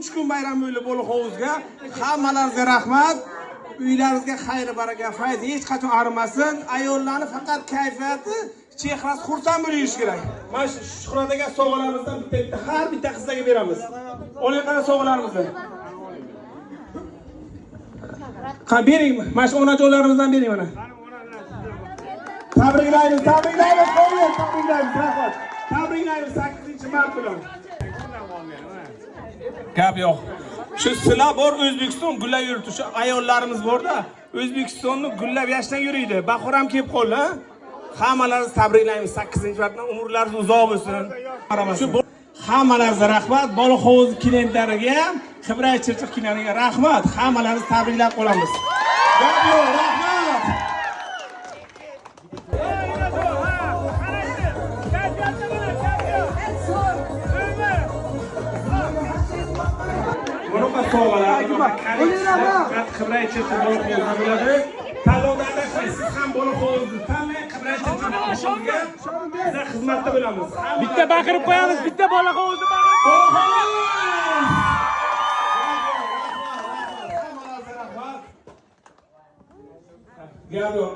3 kun bayram bo'lib Bo'liq hovuzga. Hammalaringizga rahmat. Uylaringizga xayr, baraka, fayz hech qachon arimasin. Ayollarni faqat kayfiyati, chehrasi xursand bo'lib yurish kerak. Mana shu Shuhrat aka sovg'alarimizdan bitta har bitta qizlarga beramiz. Oling qara sovg'alarimizni. Bering, mana shu onajonlarimizdan bering mana. Tabriklaymiz, tabriklaymiz, qo'ying, tabriklaymiz, rahmat. Tabriklaymiz 8-mart bilan. Gap yo'q. Shu sizlar bor O'zbekiston gullab yuribdi. Shu ayollarimiz borda, O'zbekistonni gullab yashdan yuriydi. Baxor ham kelib qoldi, ha? Hammalaringizni tabriklaymiz 8-martdan umrlaringiz uzoq bo'lsin. Shu hammalaringizga rahmat. Bo'liq hovuz kinolariga ham, Qibray Chirchiq kinolariga rahmat. Hammalaringizni tabriklab qolamiz. Gap yo'q, rahmat. Bunaqa sovg'alar, Qibray Chirchiq Bo'liq hovuzga bo'ladi. Tanlovlarda siz ham Bo'liq hovuzni tanlang, Qibray Chirchiq Bo'liq hovuziga bizlar xizmatda bo'lamiz. Bitta baqirib qo'yamiz, bitta Bo'liq hovuzni Gap yo'q.